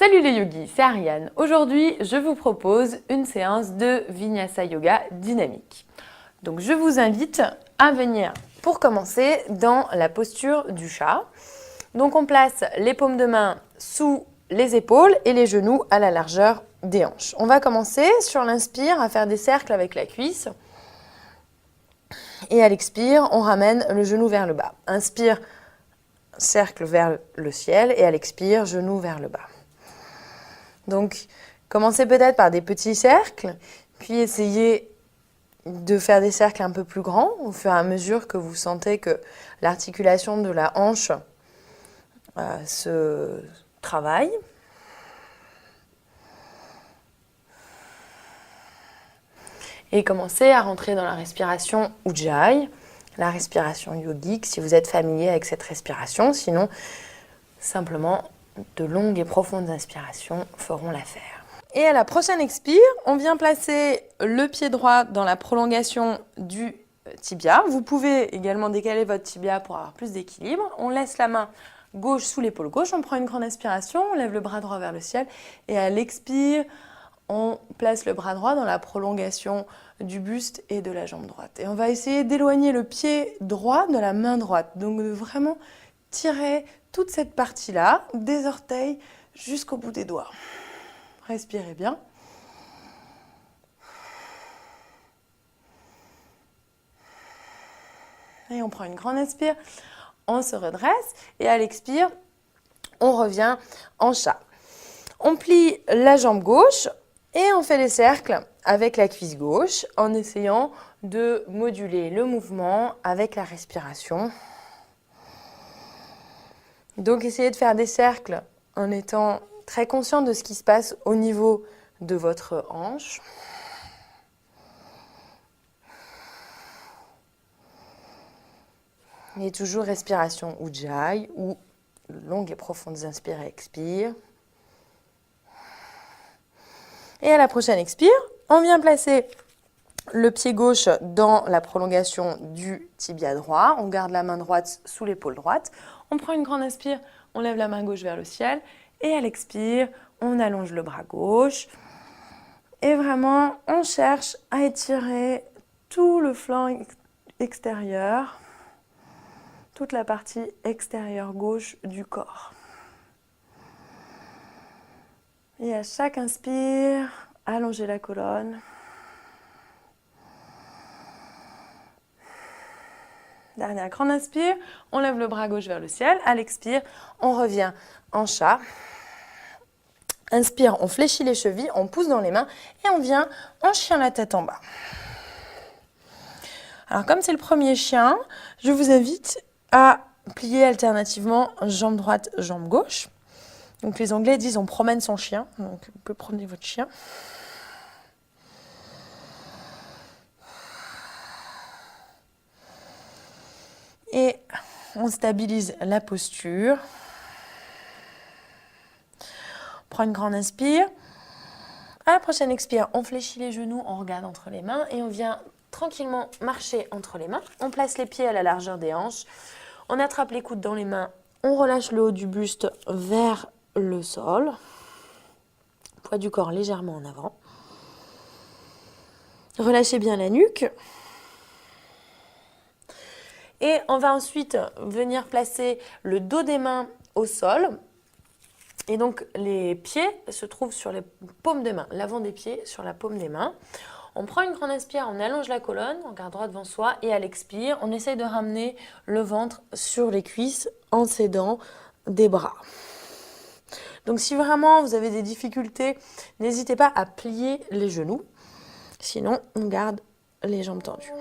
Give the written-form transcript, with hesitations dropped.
Salut les yogis, c'est Ariane. Aujourd'hui, je vous propose une séance de Vinyasa Yoga dynamique. Donc je vous invite à venir pour commencer dans la posture du chat. Donc on place les paumes de main sous les épaules et les genoux à la largeur des hanches. On va commencer sur l'inspire à faire des cercles avec la cuisse. Et à l'expire, on ramène le genou vers le bas. Inspire, cercle vers le ciel et à l'expire, genou vers le bas. Donc, commencez peut-être par des petits cercles, puis essayez de faire des cercles un peu plus grands au fur et à mesure que vous sentez que l'articulation de la hanche se travaille. Et commencez à rentrer dans la respiration Ujjayi, la respiration yogique, si vous êtes familier avec cette respiration. Sinon, simplement, de longues et profondes inspirations feront l'affaire. Et à la prochaine expire, on vient placer le pied droit dans la prolongation du tibia. Vous pouvez également décaler votre tibia pour avoir plus d'équilibre. On laisse la main gauche sous l'épaule gauche, on prend une grande inspiration, on lève le bras droit vers le ciel et à l'expire, on place le bras droit dans la prolongation du buste et de la jambe droite. Et on va essayer d'éloigner le pied droit de la main droite. Donc de vraiment tirer toute cette partie-là, des orteils jusqu'au bout des doigts. Respirez bien. Et on prend une grande inspire, on se redresse et à l'expire, on revient en chat. On plie la jambe gauche et on fait les cercles avec la cuisse gauche en essayant de moduler le mouvement avec la respiration. Donc essayez de faire des cercles en étant très conscient de ce qui se passe au niveau de votre hanche. Et toujours respiration Ujjayi ou longues et profondes inspire et expire. Et à la prochaine expire, on vient placer le pied gauche dans la prolongation du tibia droit. On garde la main droite sous l'épaule droite. On prend une grande inspire, on lève la main gauche vers le ciel. Et à l'expire, on allonge le bras gauche. Et vraiment, on cherche à étirer tout le flanc extérieur, toute la partie extérieure gauche du corps. Et à chaque inspire, allongez la colonne. Dernière grande inspire, on lève le bras gauche vers le ciel. À l'expire, on revient en chat. Inspire, on fléchit les chevilles, on pousse dans les mains et on vient en chien la tête en bas. Alors comme c'est le premier chien, je vous invite à plier alternativement jambe droite, jambe gauche. Donc les Anglais disent on promène son chien, donc vous pouvez promener votre chien. Et on stabilise la posture. On prend une grande inspire. À la prochaine expire, on fléchit les genoux, on regarde entre les mains et on vient tranquillement marcher entre les mains. On place les pieds à la largeur des hanches. On attrape les coudes dans les mains. On relâche le haut du buste vers le sol. Poids du corps légèrement en avant. Relâchez bien la nuque. Et on va ensuite venir placer le dos des mains au sol. Et donc les pieds se trouvent sur les paumes des mains, l'avant des pieds sur la paume des mains. On prend une grande inspire, on allonge la colonne, on garde droit devant soi et à l'expire, on essaye de ramener le ventre sur les cuisses en s'aidant des bras. Donc si vraiment vous avez des difficultés, n'hésitez pas à plier les genoux, sinon on garde les jambes tendues.